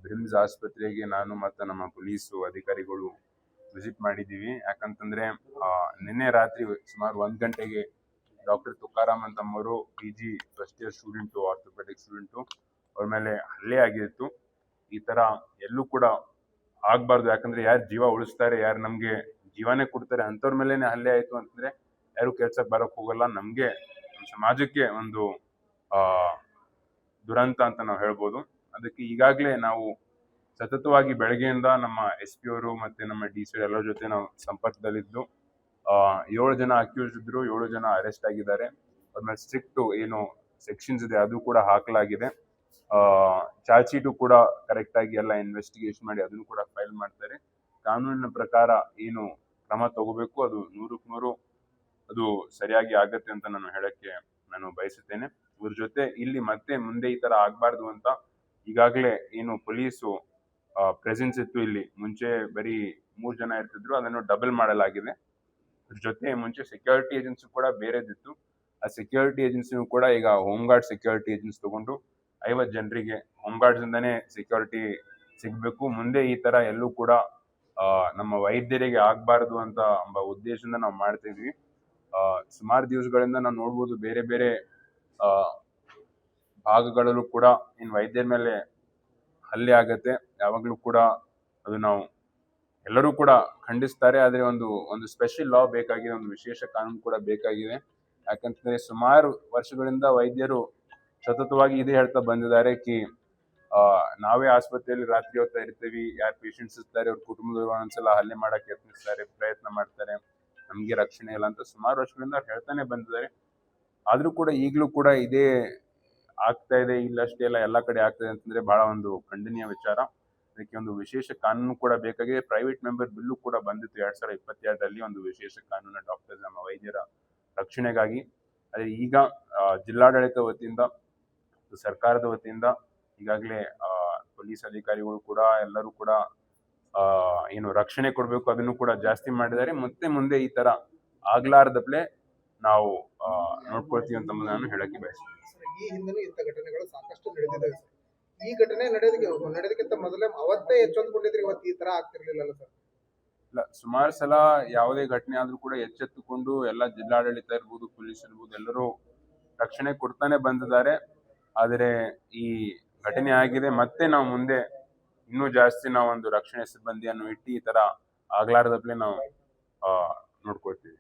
BRIMS ಆಸ್ಪತ್ರೆಗೆ ನಾನು ಮತ್ತು ನಮ್ಮ ಪೊಲೀಸು ಅಧಿಕಾರಿಗಳು ವಿಸಿಟ್ ಮಾಡಿದ್ದೀವಿ. ಯಾಕಂತಂದ್ರೆ ನಿನ್ನೆ ರಾತ್ರಿ ಸುಮಾರು 1 ಗಂಟೆಗೆ ಡಾಕ್ಟರ್ ತುಕಾರಾಮ್ ಅಂತಮ್ಮವರು PG first year student, orthopedic student, ಅವ್ರ ಮೇಲೆ ಹಲ್ಲೆ ಆಗಿತ್ತು. ಈ ತರ ಎಲ್ಲೂ ಕೂಡ ಆಗ್ಬಾರ್ದು. ಯಾಕಂದ್ರೆ ಯಾರು ಜೀವ ಉಳಿಸ್ತಾರೆ, ಯಾರು ನಮ್ಗೆ ಜೀವನೇ ಕೊಡ್ತಾರೆ ಅಂಥವ್ರ ಮೇಲೇನೆ ಹಲ್ಲೆ ಆಯ್ತು ಅಂತಂದ್ರೆ ಯಾರು ಕೆಲ್ಸಕ್ಕೆ ಬರಕ್ ಹೋಗಲ್ಲ. ನಮ್ಗೆ ನಮ್ಮ ಸಮಾಜಕ್ಕೆ ಒಂದು ದುರಂತ ಅಂತ ನಾವು ಹೇಳ್ಬೋದು. ಅದಕ್ಕೆ ಈಗಾಗಲೇ ನಾವು ಸತತವಾಗಿ ಬೆಳಗ್ಗೆಯಿಂದ ನಮ್ಮ SP ಅವರು ಮತ್ತೆ ನಮ್ಮ DC ಎಲ್ಲರ ಜೊತೆ ನಾವು ಸಂಪರ್ಕದಲ್ಲಿದ್ದು 7 ಜನ ಅಕ್ಯೂಸ್ಡ್ ಇದ್ರು, 7 ಜನ ಅರೆಸ್ಟ್ ಆಗಿದ್ದಾರೆ. ಅವ್ರ ಮೇಲೆ ಸ್ಟ್ರಿಕ್ಟ್ ಏನು ಸೆಕ್ಷನ್ಸ್ ಇದೆ ಅದು ಕೂಡ ಹಾಕಲಾಗಿದೆ. ಚಾರ್ಜ್ ಶೀಟು ಕೂಡ ಕರೆಕ್ಟ್ ಆಗಿ ಎಲ್ಲ ಇನ್ವೆಸ್ಟಿಗೇಷನ್ ಮಾಡಿ ಅದನ್ನು ಕೂಡ ಫೈಲ್ ಮಾಡ್ತಾರೆ. ಕಾನೂನಿನ ಪ್ರಕಾರ ಏನು ಕ್ರಮ ತಗೋಬೇಕು ಅದು 100ಕ್ಕೆ 100 ಅದು ಸರಿಯಾಗಿ ಆಗತ್ತೆ ಅಂತ ನಾನು ಹೇಳಕ್ಕೆ ನಾನು ಬಯಸುತ್ತೇನೆ. ಇವ್ರ ಜೊತೆ ಇಲ್ಲಿ ಮತ್ತೆ ಮುಂದೆ ಈ ತರ ಆಗ್ಬಾರ್ದು ಅಂತ ಈಗಾಗಲೇ ಏನು ಪೊಲೀಸು ಪ್ರೆಸೆನ್ಸ್ ಇತ್ತು, ಇಲ್ಲಿ ಮುಂಚೆ ಬರೀ 3 ಜನ ಇರ್ತಿದ್ರು, ಅದನ್ನು ಡಬಲ್ ಮಾಡಲಾಗಿದೆ. ಇದ್ರ ಜೊತೆ ಮುಂಚೆ ಸೆಕ್ಯೂರಿಟಿ ಏಜೆನ್ಸಿ ಕೂಡ ಬೇರೆದಿತ್ತು. ಆ ಸೆಕ್ಯೂರಿಟಿ ಏಜೆನ್ಸಿನೂ ಕೂಡ ಈಗ ಹೋಮ್ ಗಾರ್ಡ್ ಸೆಕ್ಯೂರಿಟಿ ಏಜೆನ್ಸಿ ತಗೊಂಡು 50 ಜನರಿಗೆ ಹೋಮ್ ಗಾರ್ಡ್ಸ್ ಇಂದಾನೆ ಸೆಕ್ಯೂರಿಟಿ ಸಿಗ್ಬೇಕು. ಮುಂದೆ ಈ ತರ ಎಲ್ಲೂ ಕೂಡ ನಮ್ಮ ವೈದ್ಯರಿಗೆ ಆಗ್ಬಾರ್ದು ಅಂತ ಎಂಬ ಉದ್ದೇಶದಿಂದ ನಾವು ಮಾಡ್ತಾ ಇದ್ವಿ. ಸುಮಾರು ದಿವಸಗಳಿಂದ ನಾವು ನೋಡ್ಬೋದು ಬೇರೆ ಬೇರೆ ಭಾಗಗಳಲ್ಲೂ ಕೂಡ ಇನ್ ವೈದ್ಯರ ಮೇಲೆ ಹಲ್ಲೆ ಆಗತ್ತೆ. ಯಾವಾಗ್ಲೂ ಕೂಡ ಅದು ನಾವು ಎಲ್ಲರೂ ಕೂಡ ಖಂಡಿಸ್ತಾರೆ. ಆದ್ರೆ ಒಂದು ಸ್ಪೆಷಲ್ ಲಾ ಬೇಕಾಗಿದೆ, ಒಂದು ವಿಶೇಷ ಕಾನೂನು ಕೂಡ ಬೇಕಾಗಿದೆ. ಯಾಕಂತಂದ್ರೆ ಸುಮಾರು ವರ್ಷಗಳಿಂದ ವೈದ್ಯರು ಸತತವಾಗಿ ಇದೇ ಹೇಳ್ತಾ ಬಂದಿದ್ದಾರೆ ಕಿ ನಾವೇ ಆಸ್ಪತ್ರೆಯಲ್ಲಿ ರಾತ್ರಿ ಹೊತ್ತಾ ಇರ್ತೀವಿ, ಯಾರು ಪೇಷಂಟ್ಸ್ ಇರ್ತಾರೆ ಅವ್ರ ಕುಟುಂಬದವರು ಒಂದೊಂದ್ಸಲ ಹಲ್ಲೆ ಮಾಡಕ್ಕೆ ಯತ್ನಿಸ್ತಾರೆ, ಪ್ರಯತ್ನ ಮಾಡ್ತಾರೆ, ನಮ್ಗೆ ರಕ್ಷಣೆ ಇಲ್ಲ ಅಂತ ಸುಮಾರು ವರ್ಷಗಳಿಂದ ಅವ್ರು ಹೇಳ್ತಾನೆ ಬಂದಿದ್ದಾರೆ. ಆದ್ರೂ ಕೂಡ ಈಗಲೂ ಕೂಡ ಇದೇ ಆಗ್ತಾ ಇದೆ. ಇಲ್ಲಷ್ಟೇ ಎಲ್ಲ ಎಲ್ಲಾ ಕಡೆ ಆಗ್ತದೆ ಅಂತಂದ್ರೆ ಬಹಳ ಒಂದು ಖಂಡನೀಯ ವಿಚಾರ. ಅದಕ್ಕೆ ಒಂದು ವಿಶೇಷ ಕಾನೂನು ಕೂಡ ಬೇಕಾಗಿದೆ. ಪ್ರೈವೇಟ್ ಮೆಂಬರ್ ಬಿಲ್ಲು ಕೂಡ ಬಂದಿತ್ತು 2022ರಲ್ಲಿ, ಒಂದು ವಿಶೇಷ ಕಾನೂನು ಡಾಕ್ಟರ್ಸ್ ನಮ್ಮ ವೈದ್ಯರ ರಕ್ಷಣೆಗಾಗಿ. ಅದೇ ಈಗ ಜಿಲ್ಲಾಡಳಿತ ವತಿಯಿಂದ ಸರ್ಕಾರದ ವತಿಯಿಂದ ಈಗಾಗಲೇ ಪೊಲೀಸ್ ಅಧಿಕಾರಿಗಳು ಕೂಡ ಎಲ್ಲರೂ ಕೂಡ ಏನು ರಕ್ಷಣೆ ಕೊಡಬೇಕು ಅದನ್ನು ಕೂಡ ಜಾಸ್ತಿ ಮಾಡಿದ್ದಾರೆ. ಮತ್ತೆ ಮುಂದೆ ಈ ತರ ಆಗ್ಲಾರ್ದಪ್ಲೆ ನಾವು ನೋಡ್ಕೊಳ್ತೀವಿ ಅಂತ ನಾನು ಹೇಳಕ್ಕೆ ಬಯಸ್ತೀನಿ. ಈ ಹಿಂದೆನೂ ಇಂಥ ಘಟನೆಗಳು ಸಾಕಷ್ಟು ನಡೆದಿದೆ ಸರ್. ಈ ಘಟನೆ ನಡೆದಕ್ಕಿಂತ ಮೊದಲೇ ಅವತ್ತೇ ಎಚ್ಚೆತ್ತುಕೊಂಡಿದ್ರೆ ಇವತ್ತು ಈ ತರ ಆಗ್ತಿರ್ಲಿಲ್ಲ ಸರ್? ಇಲ್ಲ, ಸುಮಾರು ಸಲ ಯಾವುದೇ ಘಟನೆ ಆದ್ರೂ ಕೂಡ ಎಚ್ಚೆತ್ತುಕೊಂಡು ಎಲ್ಲ ಜಿಲ್ಲಾಡಳಿತ ಇರ್ಬೋದು, ಪೊಲೀಸ್ ಇರ್ಬೋದು, ಎಲ್ಲರೂ ರಕ್ಷಣೆ ಕೊಡ್ತಾನೆ ಬಂದಿದ್ದಾರೆ. ಆದರೆ ಈ ಘಟನೆ ಆಗಿದೆ, ಮತ್ತೆ ನಾವು ಮುಂದೆ ಇನ್ನೂ ಜಾಸ್ತಿ ನಾವು ಒಂದು ರಕ್ಷಣೆ ಸಿಬ್ಬಂದಿಯನ್ನು ಇಟ್ಟು ಈ ತರ ಆಗ್ಲಾರ್ದಪ್ಲೆ ನಾವು ನೋಡ್ಕೊಳ್ತೀವಿ.